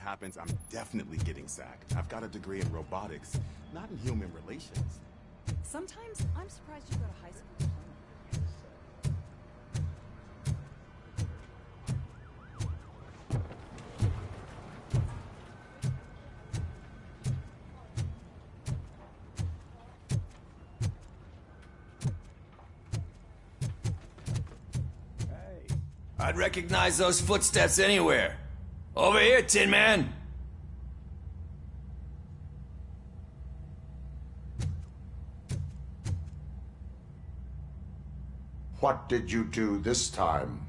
happens, I'm definitely getting sacked. I've got a degree in robotics, not in human relations. Sometimes I'm surprised you go to high school. I'd recognize those footsteps anywhere. Over here, Tin Man. What did you do this time?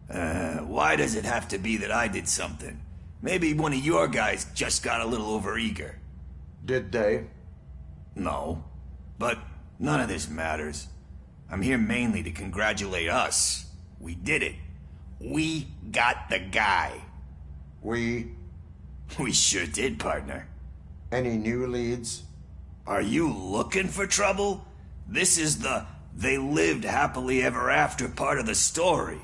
Why does it have to be that I did something? Maybe one of your guys just got a little overeager. Did they? No. But none of this matters. I'm here mainly to congratulate us. We did it. We got the guy. We sure did, partner. Any new leads? Are you looking for trouble? This is the "they lived happily ever after" part of the story.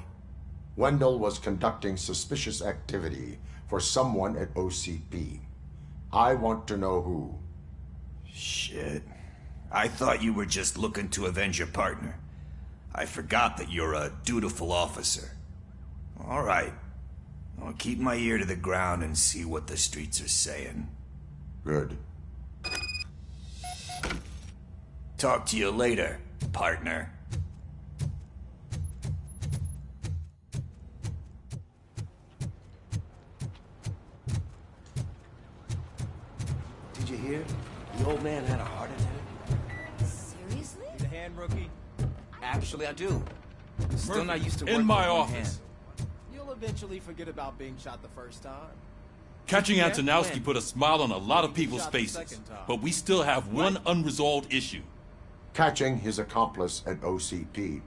Wendell was conducting suspicious activity for someone at OCP. I want to know who. Shit. I thought you were just looking to avenge your partner. I forgot that you're a dutiful officer. All right. I'll keep my ear to the ground and see what the streets are saying. Good. Talk to you later, partner. Did you hear? The old man had a heart attack. Seriously? Need a hand, rookie? Actually, I do. Still Murphy, not used to working in my with one office. hand. You'll eventually forget about being shot the first time. Catching Yeah, Antonowski when? put a smile on a lot of people's Shot the faces, second time. but we still have one unresolved issue. Catching his accomplice at OCP.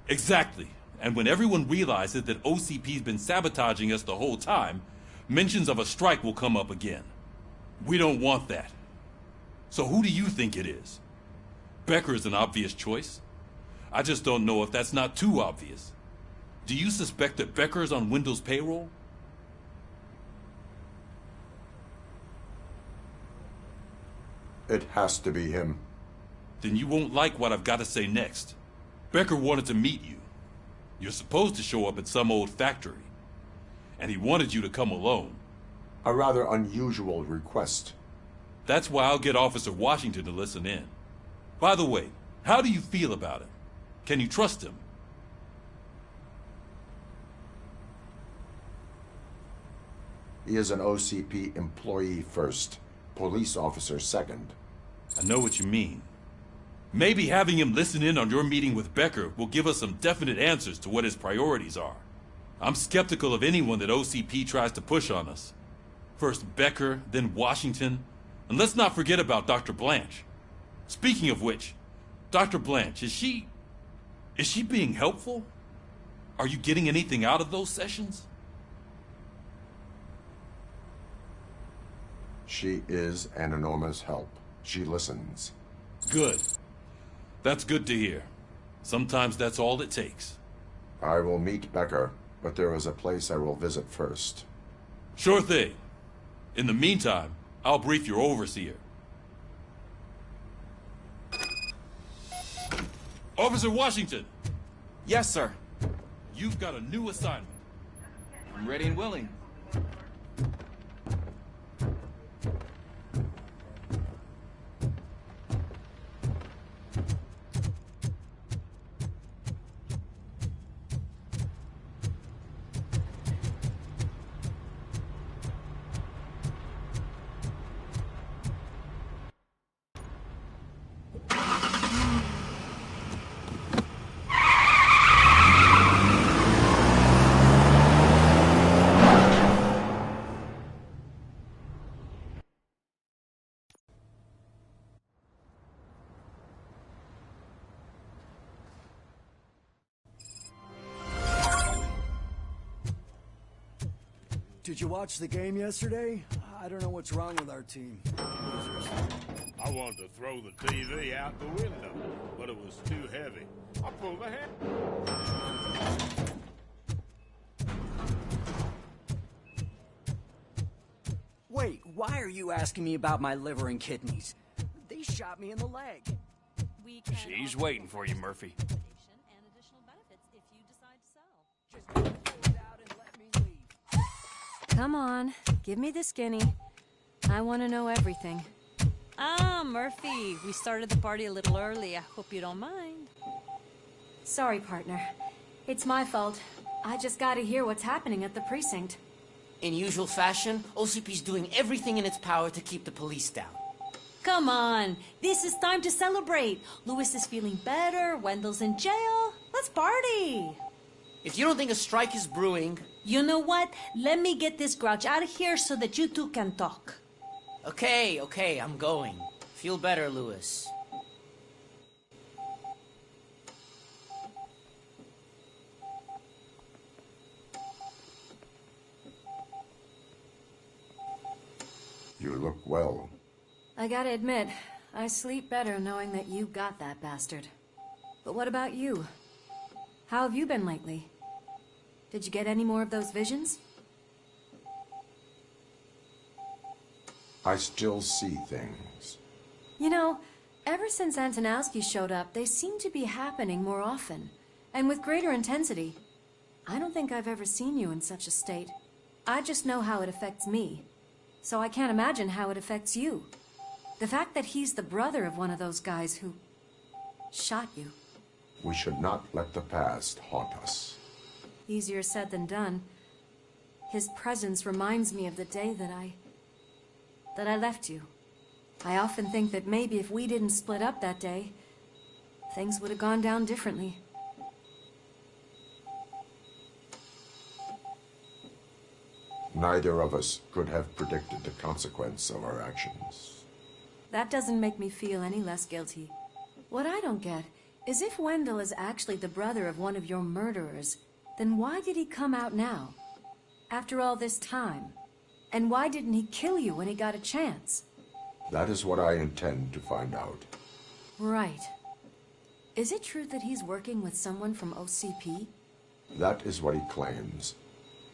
Exactly. And when everyone realizes that OCP's been sabotaging us the whole time, mentions of a strike will come up again. We don't want that. So who do you think it is? Becker is an obvious choice. I just don't know if that's not too obvious. Do you suspect that Becker is on Wendell's payroll? It has to be him. Then you won't like what I've got to say next. Becker wanted to meet you. You're supposed to show up at some old factory. And he wanted you to come alone. A rather unusual request. That's why I'll get Officer Washington to listen in. By the way, how do you feel about him? Can you trust him? He is an OCP employee first, police officer second. I know what you mean. Maybe having him listen in on your meeting with Becker will give us some definite answers to what his priorities are. I'm skeptical of anyone that OCP tries to push on us. First Becker, then Washington, and let's not forget about Dr. Blanche. Speaking of which, Dr. Blanche, is she being helpful? Are you getting anything out of those sessions? She is an enormous help. She listens. Good. That's good to hear. Sometimes that's all it takes. I will meet Becker, but there is a place I will visit first. Sure thing. In the meantime, I'll brief your overseer. Officer Washington! Yes, sir. You've got a new assignment. I'm ready and willing. Did you watch the game yesterday? I don't know what's wrong with our team. I wanted to throw the TV out the window, but it was too heavy. I pulled the hand. Wait, why are you asking me about my liver and kidneys? They shot me in the leg. We can She's offer waiting for you, Murphy. accommodation and additional benefits if you decide to sell. Just get the food out and let me leave. Come on, give me the skinny. I want to know everything. Ah, Murphy, we started the party a little early. I hope you don't mind. Sorry, partner. It's my fault. I just gotta hear what's happening at the precinct. In usual fashion, OCP's doing everything in its power to keep the police down. Come on, this is time to celebrate. Lewis is feeling better, Wendell's in jail. Let's party. If you don't think a strike is brewing... You know what? Let me get this grouch out of here so that you two can talk. Okay, I'm going. Feel better, Lewis. You look well. I gotta admit, I sleep better knowing that you got that bastard. But what about you? How have you been lately? Did you get any more of those visions? I still see things. You know, ever since Antonowski showed up, they seem to be happening more often, and with greater intensity. I don't think I've ever seen you in such a state. I just know how it affects me, so I can't imagine how it affects you. The fact that he's the brother of one of those guys who shot you. We should not let the past haunt us. Easier said than done. His presence reminds me of the day that I left you. I often think that maybe if we didn't split up that day, things would have gone down differently. Neither of us could have predicted the consequence of our actions. That doesn't make me feel any less guilty. What I don't get is if Wendell is actually the brother of one of your murderers, then why did he come out now? After all this time? And why didn't he kill you when he got a chance? That is what I intend to find out. Right. Is it true that he's working with someone from OCP? That is what he claims.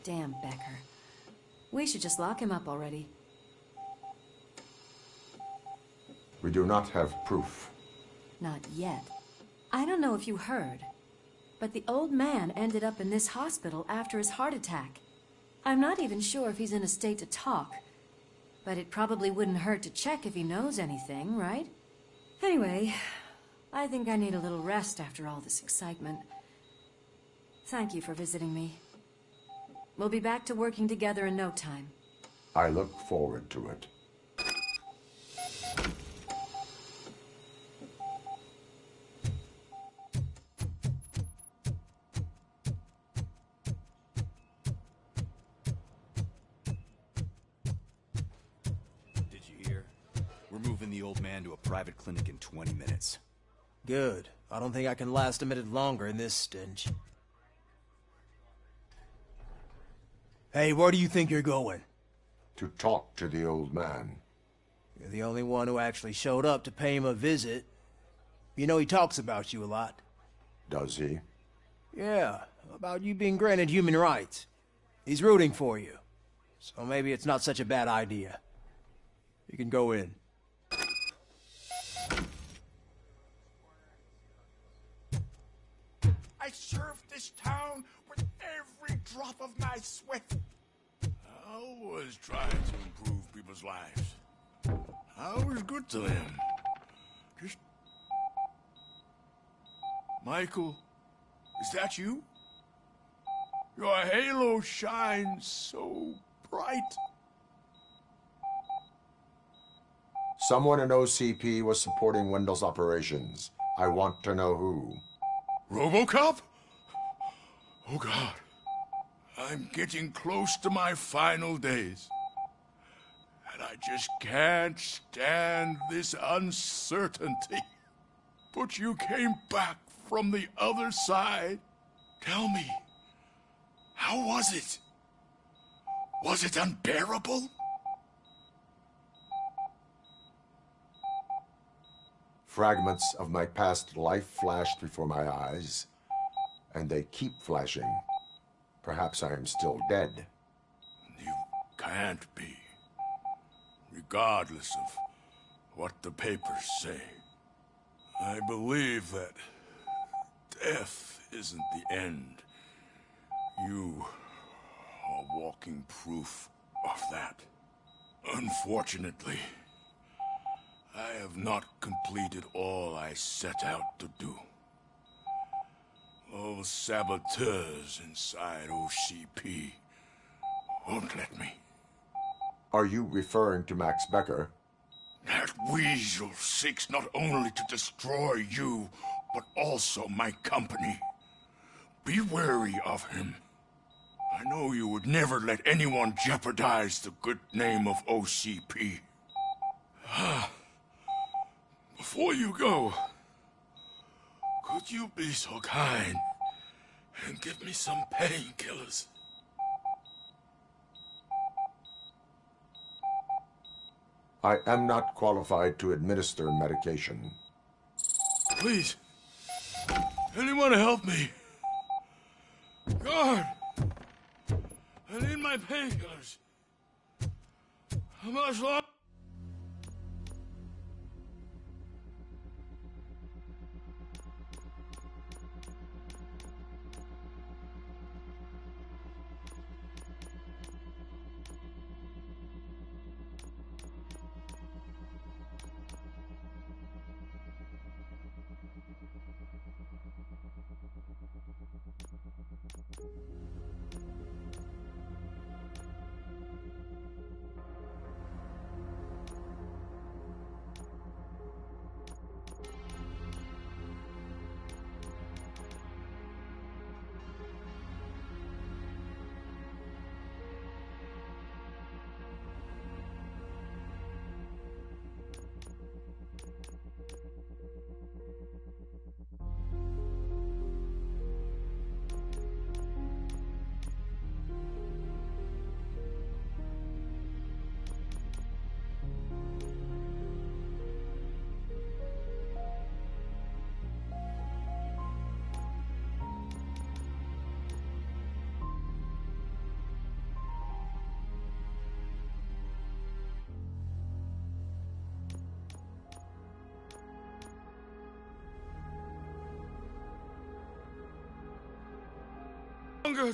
Damn Becker. We should just lock him up already. We do not have proof. Not yet. I don't know if you heard, but the old man ended up in this hospital after his heart attack. I'm not even sure if he's in a state to talk, but it probably wouldn't hurt to check if he knows anything, right? Anyway, I think I need a little rest after all this excitement. Thank you for visiting me. We'll be back to working together in no time. I look forward to it. Did you hear? We're moving the old man to a private clinic in 20 minutes. Good. I don't think I can last a minute longer in this stench. Hey, where do you think you're going? To talk to the old man. You're the only one who actually showed up to pay him a visit. You know he talks about you a lot. Does he? Yeah, about you being granted human rights. He's rooting for you. So maybe it's not such a bad idea. You can go in. I served this town with every drop of my sweat. I always tried to improve people's lives. I was good to them. Just... Michael, is that you? Your halo shines so bright. Someone in OCP was supporting Wendell's operations. I want to know who. RoboCop? Oh God. I'm getting close to my final days. And I just can't stand this uncertainty. But you came back from the other side. Tell me, how was it? Was it unbearable? Fragments of my past life flashed before my eyes, and they keep flashing. Perhaps I am still dead. You can't be. regardless of what the papers say. I believe that death isn't the end. You are walking proof of that. Unfortunately, I have not completed all I set out to do. Those saboteurs inside OCP won't let me. Are you referring to Max Becker? That weasel seeks not only to destroy you, but also my company. Be wary of him. I know you would never let anyone jeopardize the good name of OCP. Before you go, could you be so kind and give me some painkillers? I am not qualified to administer medication. Please, anyone help me? Guard! I need my painkillers. How much longer?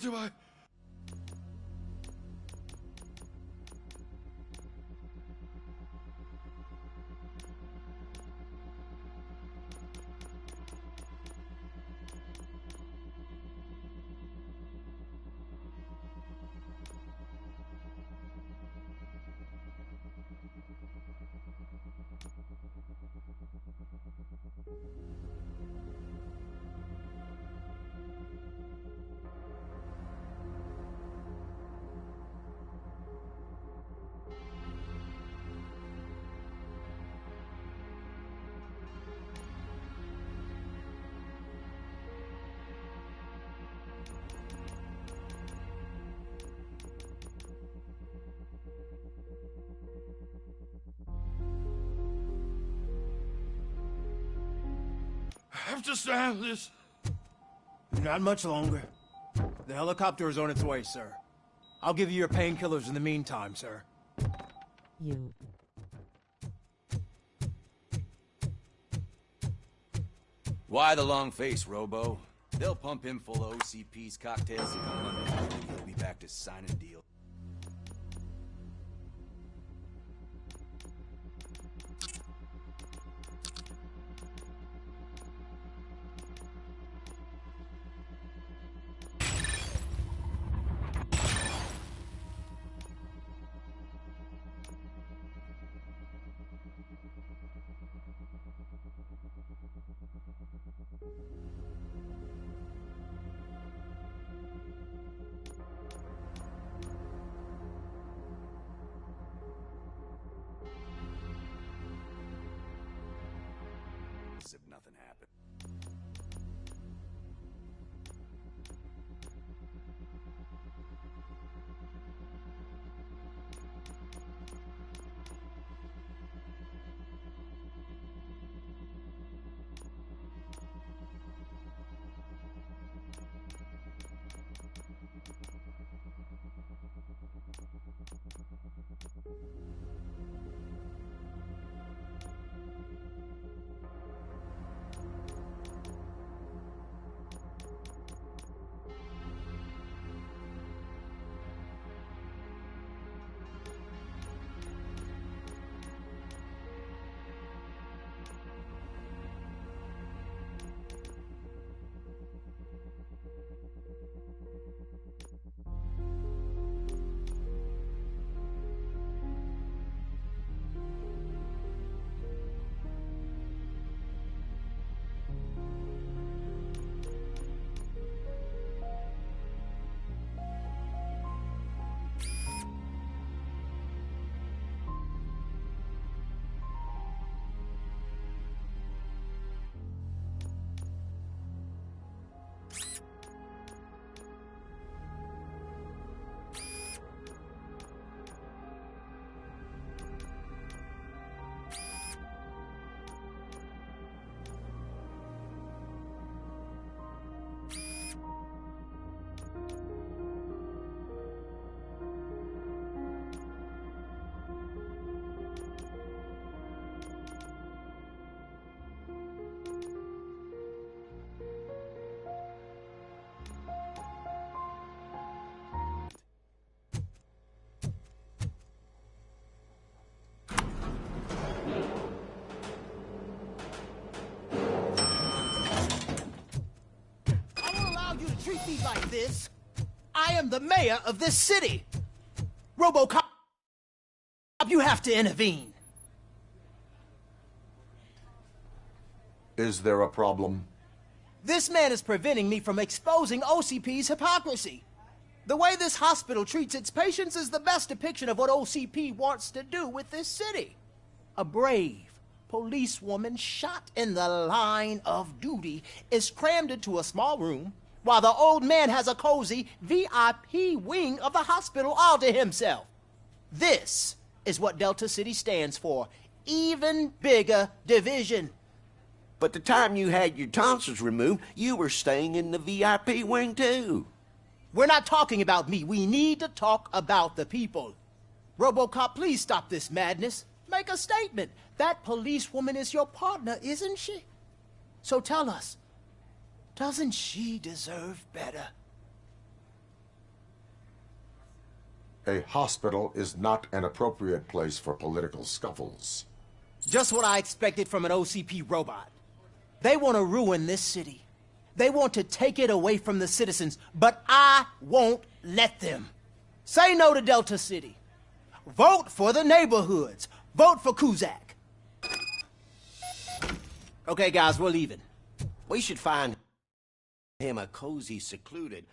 Do I? I have to stand this. Not much longer. The helicopter is on its way, sir. I'll give you your painkillers in the meantime, sir. You. Why the long face, Robo? They'll pump him full of OCP's cocktails and come Monday. He'll be back to signing deals. As if nothing happened. like this. I am the mayor of this city. RoboCop, you have to intervene. Is there a problem? This man is preventing me from exposing OCP's hypocrisy. The way this hospital treats its patients is the best depiction of what OCP wants to do with this city. A brave policewoman shot in the line of duty is crammed into a small room while the old man has a cozy VIP wing of the hospital all to himself. This is what Delta City stands for. Even bigger division. But the time you had your tonsils removed, you were staying in the VIP wing too. We're not talking about me. We need to talk about the people. RoboCop, please stop this madness. Make a statement. That policewoman is your partner, isn't she? So tell us, doesn't she deserve better? A hospital is not an appropriate place for political scuffles. Just what I expected from an OCP robot. They want to ruin this city. They want to take it away from the citizens, but I won't let them. Say no to Delta City. Vote for the neighborhoods. Vote for Kuzak. Okay, guys, we're leaving. We should find him a cozy, secluded...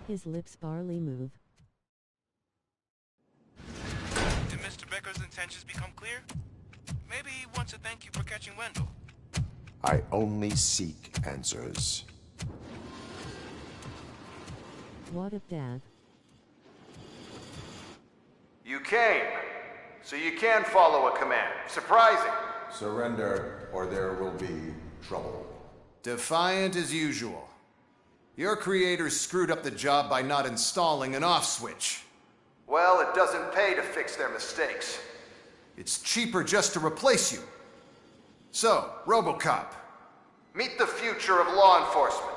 His lips barely move. Did Mr. Becker's intentions become clear? Maybe he wants to thank you for catching Wendell. I only seek answers. What of Dad? You came, so you can follow a command. Surprising. Surrender, or there will be trouble. Defiant as usual. Your creators screwed up the job by not installing an off switch. Well, it doesn't pay to fix their mistakes. It's cheaper just to replace you. So, RoboCop. Meet the future of law enforcement.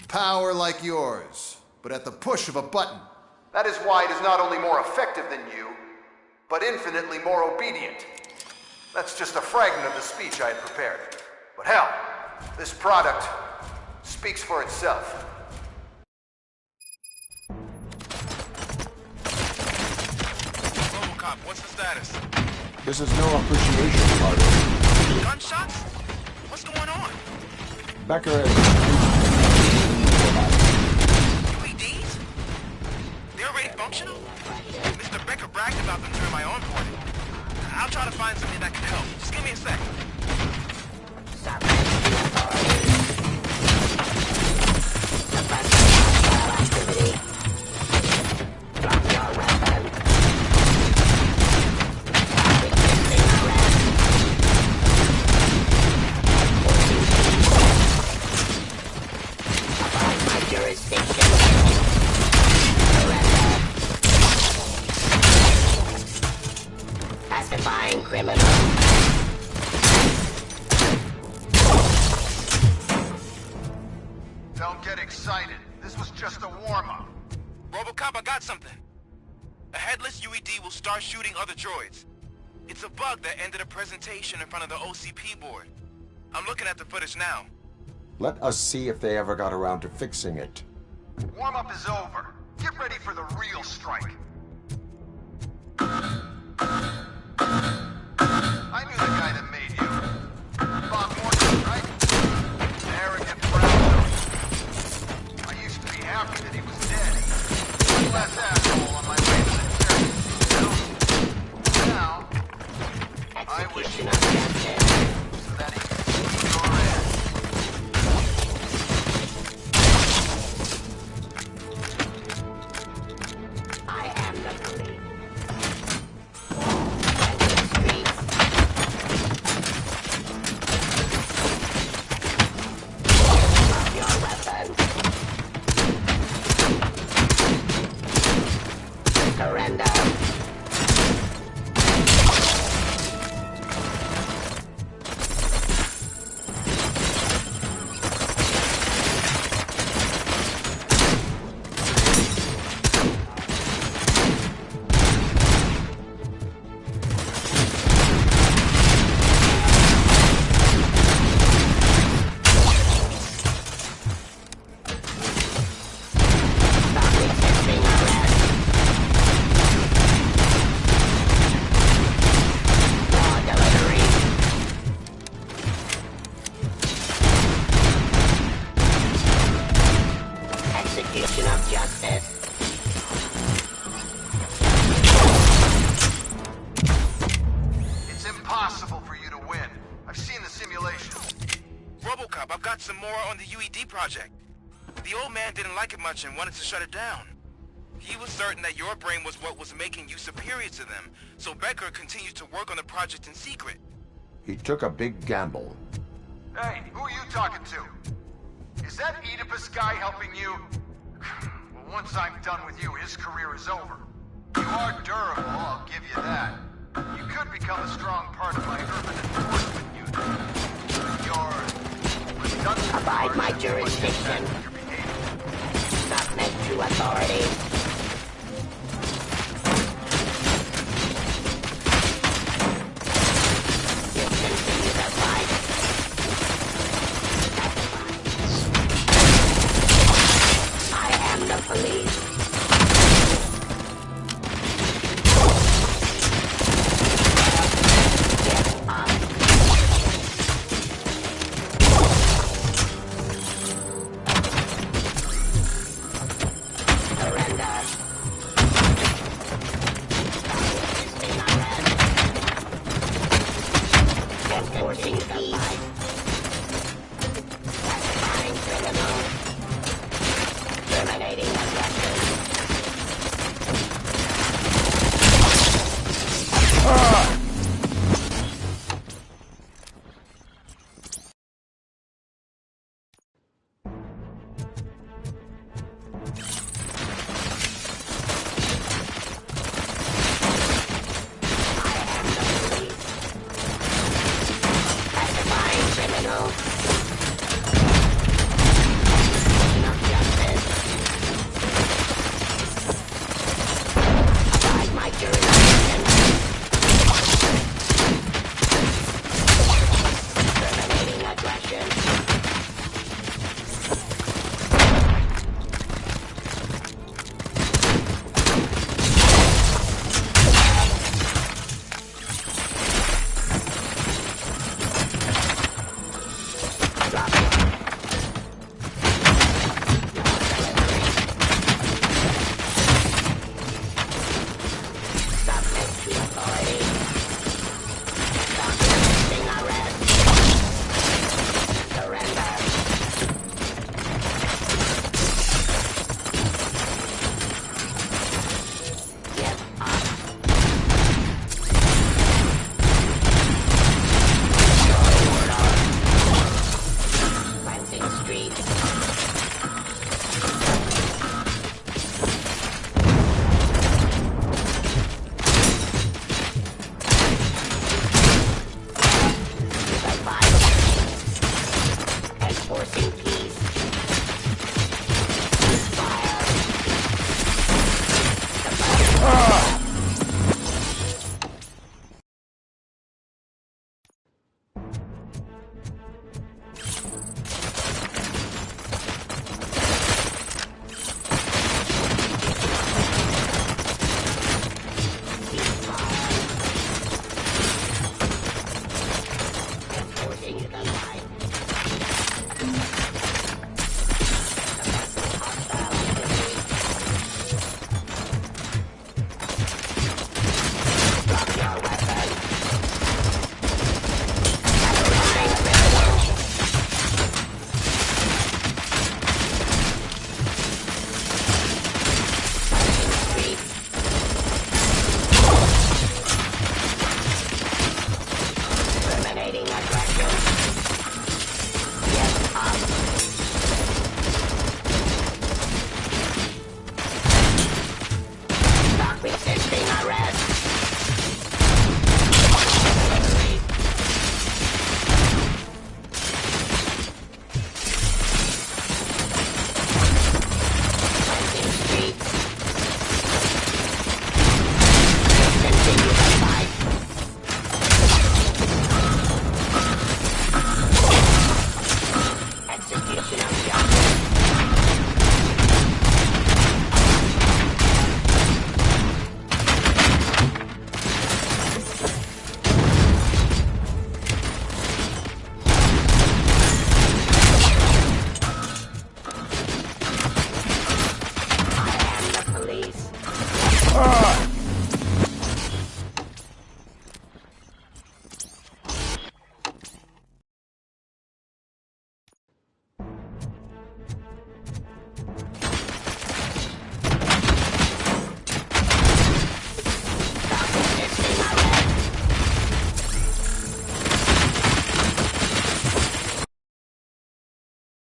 Power like yours, but at the push of a button. That is why it is not only more effective than you, but infinitely more obedient. That's just a fragment of the speech I had prepared. But hell, this product speaks for itself. RoboCop, what's the status? This is no appreciation party. Gunshots? What's going on? Becker has... UEDs? They're already functional? Mr. Becker bragged about them during my onboarding. I'll try to find something that can help. Just give me a sec. Pacifying criminal. Don't get excited. This was just a warm-up. RoboCop, I got something. A headless UED will start shooting other droids. It's a bug that ended a presentation in front of the OCP board. I'm looking at the footage now. Let us see if they ever got around to fixing it. Warm-up is over. Get ready for the real strike. I knew the guy that made you. Bob Morgan, right? Arrogant brown. I used to be happy that he was dead. One less asshole on my way to the church. Now, I wish he was dead so that he could see your ass. I surrender. Execution of justice. It's impossible for you to win. I've seen the simulations. RoboCop, I've got some more on the UED project. The old man didn't like it much and wanted to shut it down. He was certain that your brain was what was making you superior to them, so Becker continued to work on the project in secret. He took a big gamble. Hey, who are you talking to? Is that Oedipus guy helping you? Well, once I'm done with you, his career is over. You are durable, I'll give you that. You could become a strong part of my urban enforcement unit. You're redundant. Abide my jurisdiction. Submit to authority.